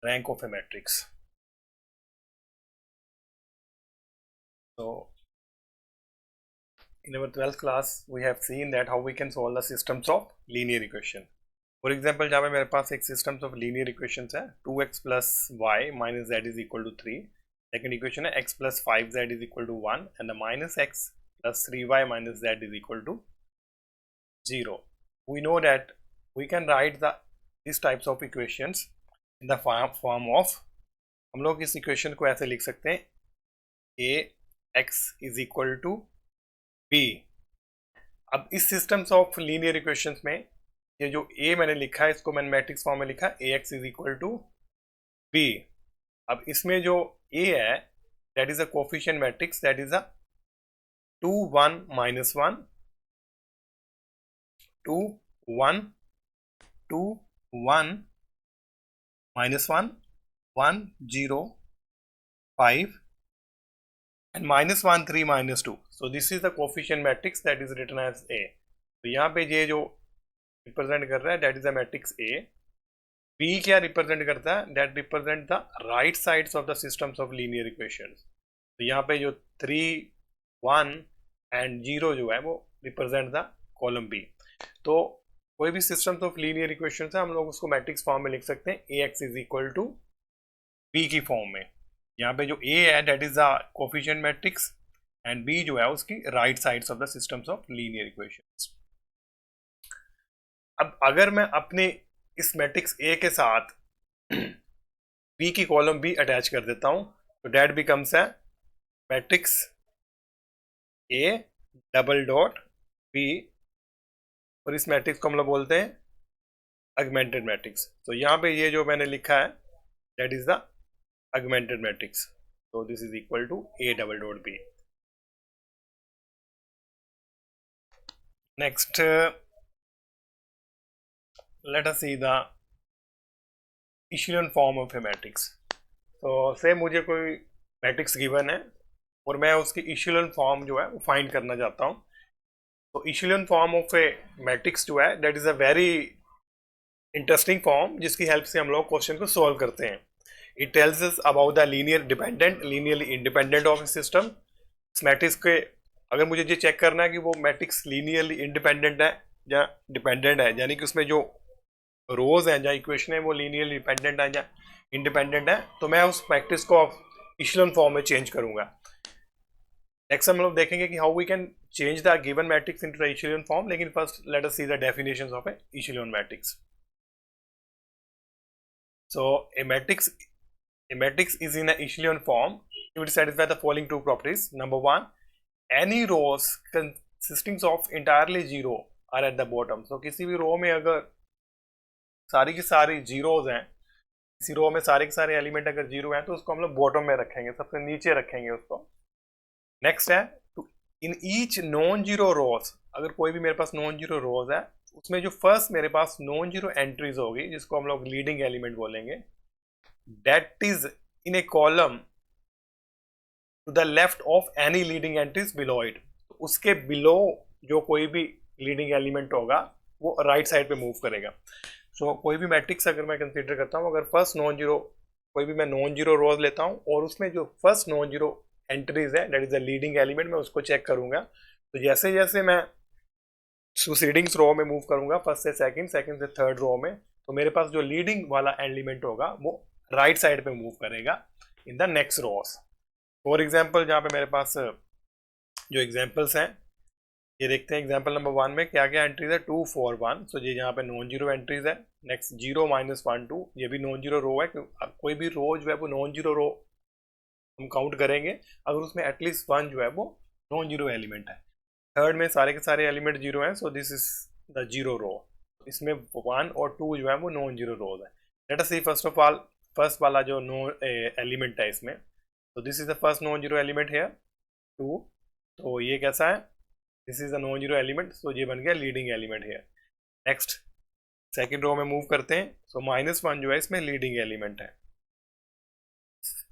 rank of a matrix. So in our 12th class we have seen that how we can solve the systems of linear equation. For example, जहाँ पे मेरे पास एक systems of linear equations है 2x plus y minus z is equal to 3. Second equation है x plus 5z is equal to 1 and the minus x plus 3y minus z is equal to 0. We know that we can write these types of equations in the form of, हम लोग इस equation को ऐसे लिख सकते हैं ax is equal to b. अब इस systems of linear equations में ये जो a मैंने लिखा है इसको मैंने मैट्रिक्स फॉर्म में लिखा है ax is equal to b. अब इसमें जो a है that is a coefficient matrix, that is a 2 1 minus 1 2 1 2 1 minus 1 1 0 5 and minus 1 3 minus 2. So this is the coefficient matrix that is written as A. तो यहाँ पे ये जो रिप्रेजेंट कर रहा है that is a matrix A. B क्या represent करता है? That represent the right sides of the systems of linear equations. तो यहाँ पे जो 3 1 and 0 जो है वो रिप्रेजेंट द कॉलम B. तो कोई भी सिस्टम्स ऑफ लीनियर इक्वेशंस है हम लोग उसको मैट्रिक्स फॉर्म में लिख सकते हैं ax is equal to b की फॉर्म में. यहाँ पे जो a है that is the coefficient matrix and b जो है उसकी right sides of the systems of linear equations. अब अगर मैं अपने इस मैट्रिक्स a के साथ b की कॉलम b अटैच कर देता हूं तो दैट बिकम्स है matrix a double dot b और इस मैट्रिक्स को हम लोग बोलते हैं अगमेंटेड मैट्रिक्स. तो यहाँ पे ये जो मैंने लिखा है that is the augmented matrix. तो this is equal to a double dot b. Next let us see the echelon form of a matrix. तो से मुझे कोई मैट्रिक्स गिवन है और मैं उसकी इशेलन फॉर्म जो है वो फाइंड करना चाहता हूँ. तो इशेलन फॉर्म ऑफ ए मैट्रिक्स जो है that is a very interesting form जिसकी हेल्प से हम लोग क्वेश्चन को सॉल्व करते हैं. It tells us about the linear dependent linearly independent of A system. इस मैट्रिक्स के अगर मुझे ये चेक करना है कि वो मैट्रिक्स लीनियरली इंडिपेंडेंट है या डिपेंडेंट है, यानी कि उसमें जो रोज हैं या इक्वेशन है वो लीनियरली डिपेंडेंट है या इंडिपेंडेंट है, तो मैं उस मैट्रिक्स को इशेलन फॉर्म में चेंज करूंगा. नेक्स्ट हम लोग देखेंगे कि how we can change the given matrix into the echelon form. लेकिन first let us see the definitions of a echelon matrix. So a matrix is in a echelon form. It will satisfy the following two properties. Number one, any rows consisting of entirely zero are at the bottom. So किसी भी रो में अगर सारी की सारी zeros हैं, किसी रो में सारे के सारे एलिमेंट अगर जीरो हैं तो उसको हम लोग बॉटम में रखेंगे, सबसे नीचे रखेंगे उसको. नेक्स्ट है इन ईच नॉन जीरो रोज, अगर कोई भी मेरे पास नॉन जीरो रोज है उसमें जो फर्स्ट मेरे पास नॉन जीरो एंट्रीज होगी जिसको हम लोग लीडिंग एलिमेंट बोलेंगे, that is in A column to the left of any leading entries below it. उसके बिलो जो कोई भी लीडिंग एलिमेंट होगा वो राइट साइड पे मूव करेगा. सो कोई भी मैट्रिक्स अगर मैं कंसीडर करता हूँ, अगर फर्स्ट नॉन जीरो कोई भी मैं नॉन जीरो रोज लेता हूँ और उसमें जो फर्स्ट नॉन जीरो एंट्रीज है that is the leading element, मैं उसको चेक करूंगा. तो जैसे जैसे मैं सुसीडिंग रो में मूव करूंगा फर्स्ट से सेकंड, सेकंड से थर्ड रो में, तो मेरे पास जो लीडिंग वाला एलिमेंट होगा वो राइट साइड पे मूव करेगा in the next rows. For example जहाँ पे मेरे पास जो एग्जांपल्स हैं ये देखते हैं. एग्जांपल नंबर 1 में क्या क्या एंट्रीज है 2 4 1. सो ये यहाँ पे नॉन जीरो एंट्रीज है. नेक्स्ट 0 -1 2, ये भी नॉन जीरो रो है. कोई भी रो जो है वो नॉन जीरो रो हम काउंट करेंगे अगर उसमें एटलीस्ट 1 जो है वो नॉन जीरो एलिमेंट है. थर्ड में सारे के सारे एलिमेंट जीरो हैं, so this is the zero row. इसमें 1 और 2 जो है वो नॉन जीरो रोज है. Let us see first of all first वाला जो एलिमेंट है इसमें, तो this is the first non zero element है 2. तो ये कैसा है, this is the non zero element, so ये बन गया लीडिंग एलिमेंट है. नेक्स्ट सेकेंड रो में मूव करते हैं. सो -1 जो है इसमें लीडिंग एलिमेंट है.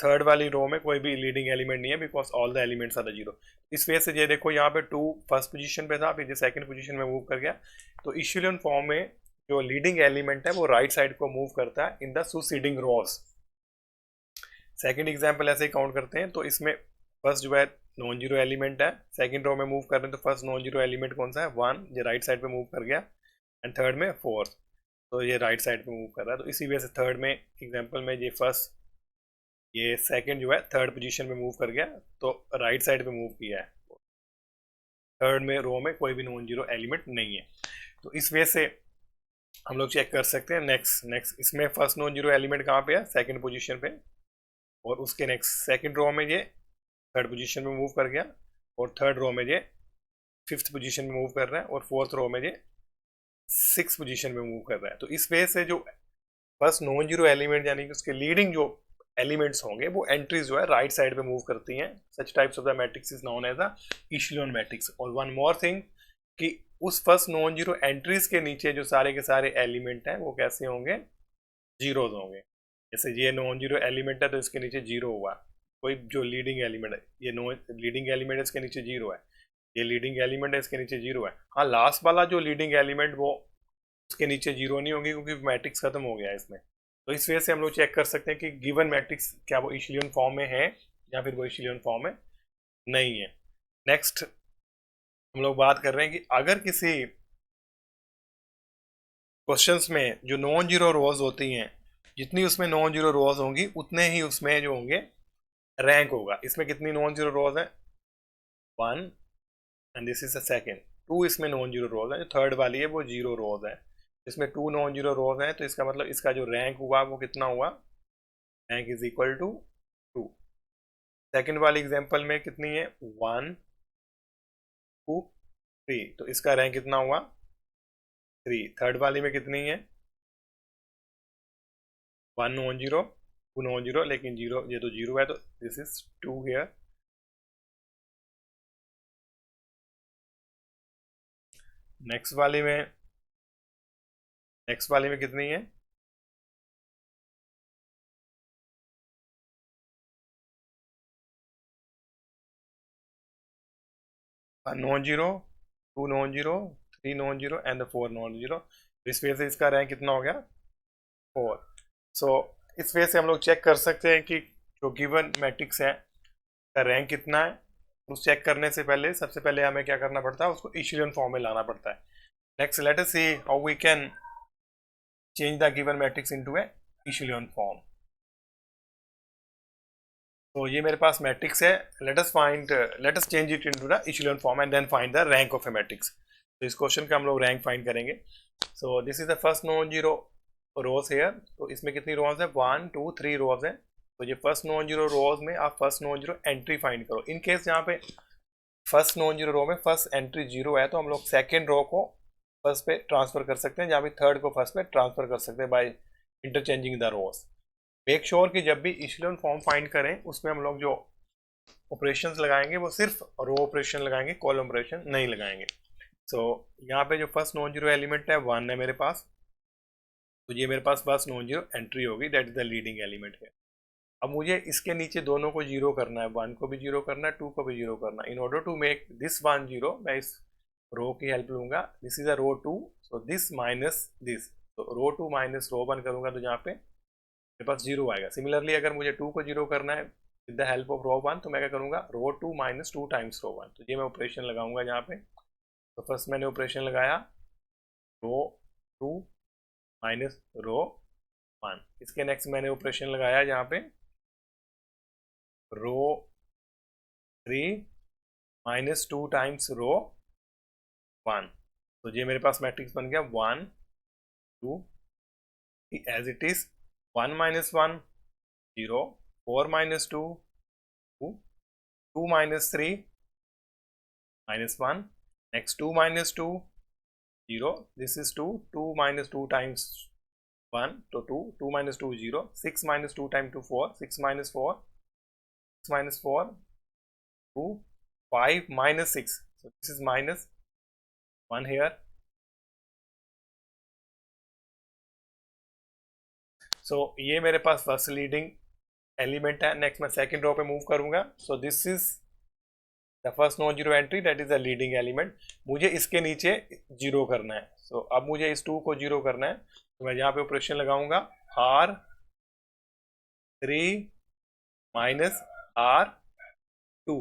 थर्ड वाली रो में कोई भी लीडिंग एलिमेंट नहीं है because all the elements are the zero. इस वजह से ये देखो यहाँ पे 2 फर्स्ट पोजीशन पे था, फिर ये सेकंड पोजीशन में मूव कर गया. तो इशेलन फॉर्म में जो लीडिंग एलिमेंट है वो राइट साइड को मूव करता है in the succeeding rows. Second example ऐसे ही काउंट करते हैं। तो इसमें फर्स्ट जो है नॉन जीरो एलिमेंट है, सेकंड रो में मूव कर रहे हैं तो फर्स्ट नॉन जीरो एलिमेंट कौन सा है, 1, ये राइट साइड पे मूव कर गया, एंड थर्ड में 4, तो ये राइट साइड पे मूव कर रहा है। तो इसी वजह से थर्ड में एग्जांपल में ये सेकंड जो है थर्ड पोजीशन में मूव कर गया, तो राइट साइड पे मूव किया है, थर्ड में रो में कोई भी नॉन जीरो एलिमेंट नहीं है। तो इस वजह से हम लोग चेक कर सकते हैं। नेक्स्ट इसमें फर्स्ट नॉन जीरो एलिमेंट कहाँ पे है, सेकंड पोजीशन पे, और उसके नेक्स्ट सेकंड रो में ये थर्ड पोजीशन में मूव कर गया, और थर्ड रो में ये फिफ्थ पोजीशन में मूव कर रहा है, और फोर्थ रो में ये सिक्स पोजीशन में मूव कर रहा है। तो इस वजह से जो फर्स्ट नॉन जीरो एलिमेंट यानी कि उसके लीडिंग जो एलिमेंट्स होंगे वो एंट्रीज जो है राइट साइड पे मूव करती हैं। Such types of the matrix is known as a echelon matrix. और वन मोर थिंग कि उस फर्स्ट नॉन जीरो एंट्रीज के नीचे जो सारे के सारे एलिमेंट हैं वो कैसे होंगे, जीरोज होंगे। जैसे ये नॉन जीरो एलिमेंट है तो इसके नीचे जीरो हुआ, कोई जो लीडिंग एलिमेंट है, ये लीडिंग एलिमेंट है इसके नीचे जीरो है, ये लीडिंग एलिमेंट है इसके नीचे जीरो है। हाँ, लास्ट वाला जो लीडिंग एलिमेंट वो उसके नीचे जीरो नहीं होगी क्योंकि मैट्रिक्स खत्म हो गया है इसमें। तो इस वजह से हम लोग चेक कर सकते हैं कि गिवन मैट्रिक्स क्या वो इशेलियन फॉर्म में है या फिर वो इशेलियन फॉर्म में नहीं है। नेक्स्ट हम लोग बात कर रहे हैं कि अगर किसी क्वेश्चंस में जो नॉन जीरो रोज होती हैं, जितनी उसमें नॉन जीरो रोज होंगी उतने ही उसमें जो होंगे रैंक होगा। इसमें कितनी नॉन जीरो रोज है, 1, and this is the second, 2 इसमें नॉन जीरो रोज है। जो थर्ड वाली है वो जीरो रोज है। इसमें 2 नॉन जीरो रोज हैं, तो इसका मतलब इसका जो रैंक हुआ वो कितना हुआ, rank is equal to 2। Second वाली एग्जांपल में कितनी है, 1, 2, 3, तो इसका रैंक कितना हुआ, 3। थर्ड वाली में कितनी है, 1 नॉन जीरो, 2 नॉन जीरो, लेकिन जीरो ये तो जीरो है, तो दिस इज 2 हियर। नेक्स्ट वाली में कितनी है, 1 non zero, 2 non zero, 3 non zero and 4 non zero. इस वजह से इसका रैंक कितना हो गया, 4। सो इस वजह से हम लोग चेक कर सकते हैं कि जो गिवन मैट्रिक्स है का रैंक कितना है। उस चेक करने से पहले सबसे पहले हमें क्या करना पड़ता है, उसको इशेलियन फॉर्म में लाना पड़ता है। Next let us see how we can change the given matrix into a echelon form. तो ये मेरे पास मैट्रिक्स है, let us change it into the echelon form and then find the rank of a matrix. तो इस question का हम लोग रैंक फाइंड करेंगे। So this is the first non zero rows here. तो इसमें कितनी रोज है, 1, 2, 3 रोज है। तो ये फर्स्ट नॉन जीरो रोज में आप first non zero entry find करो। इन केस यहाँ पे फर्स्ट नॉन जीरो रो में फर्स्ट एंट्री जीरो है तो हम लोग सेकेंड रो को फर्स्ट पे ट्रांसफर कर सकते हैं, जहाँ भी थर्ड को फर्स्ट पे ट्रांसफर कर सकते हैं by interchanging the rows. Make sure कि जब भी इशेलियन फॉर्म फाइंड करें उसमें हम लोग जो ऑपरेशंस लगाएंगे वो सिर्फ रो ऑपरेशन लगाएंगे, कॉलम ऑपरेशन नहीं लगाएंगे। सो यहाँ पे जो फर्स्ट नॉन जीरो एलिमेंट है 1 है मेरे पास, तो ये मेरे पास फर्स्ट नॉन जीरो एंट्री होगी, that is the leading element है। अब मुझे इसके नीचे दोनों को जीरो करना है, 1 को भी जीरो करना है, 2 को भी जीरो करना है। In order to make this 1 zero मैं इस रो की हेल्प लूंगा। This is a row 2, so this minus this, तो रो 2 माइनस रो 1 करूंगा तो यहाँ पे मेरे पास जीरो आएगा। सिमिलरली अगर मुझे 2 को जीरो करना है विद द हेल्प ऑफ रो 1 तो मैं क्या करूंगा, रो 2 माइनस 2 टाइम्स रो 1। तो ये मैं ऑपरेशन लगाऊंगा यहाँ पे। तो फर्स्ट मैंने ऑपरेशन लगाया रो 2 माइनस रो 1। इसके नेक्स्ट मैंने ऑपरेशन लगाया यहाँ पे रो 3 माइनस 2 टाइम्स रो 1। तो ये मेरे पास मैट्रिक्स बन गया 1, 2, as it is 1 minus 1 0, 4 minus 2 2, 2 minus 3 minus 1, next 2 minus 2 0, this is 2, 2 minus 2 times 1 तो 2, 2 minus 2 0, 6 minus 2 time 2 4, 6 minus 4, 6 minus 4 2, 5 minus 6, so this is minus 1 here. So ये मेरे पास फर्स्ट लीडिंग एलिमेंट है। नेक्स्ट मैं सेकंड रो पे move करूंगा। सो this is the first non zero entry, that is the leading element. मुझे इसके नीचे zero करना है। सो अब मुझे इस 2 को जीरो करना है, तो मैं यहाँ पे ऑपरेशन लगाऊंगा R 3 माइनस R2,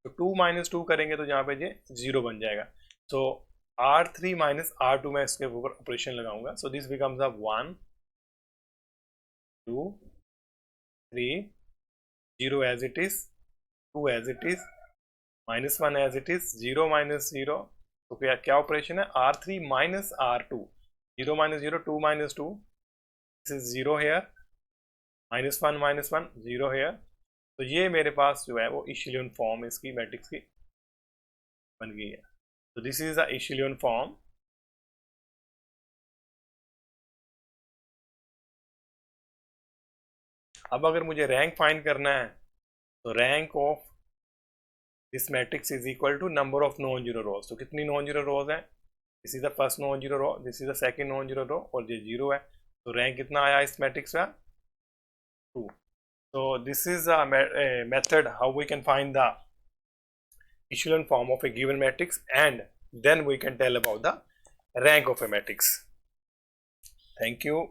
तो 2 माइनस 2 करेंगे तो यहाँ पे ये 0 बन जाएगा. सो R3 माइनस R2 मैं इसके ऊपर ऑपरेशन लगाऊंगा. So this becomes a 1 2 3 0 as it is, 2 as it is, minus 1 as it is, 0 minus 0. तो क्या क्या ऑपरेशन है? R3 minus R2, 0 minus 0, 2 minus 2, this is 0 here, minus 1 minus 1, 0 here. तो ये मेरे पास जो है वो इशेलियन फॉर्म इसकी मैट्रिक्स की बन गई है. तो this is the echelon form. अब अगर मुझे रैंक फाइंड करना है तो rank of this matrix is equal to number of non zero rows. तो कितनी नॉन जीरो रोज है? This is the first non zero row, this is the second non zero row, और ये zero है. तो रैंक कितना आया इस मैट्रिक्स का? 2. So this is a method how we can find the echelon form of a given matrix, and then we can tell about the rank of a matrix. Thank you.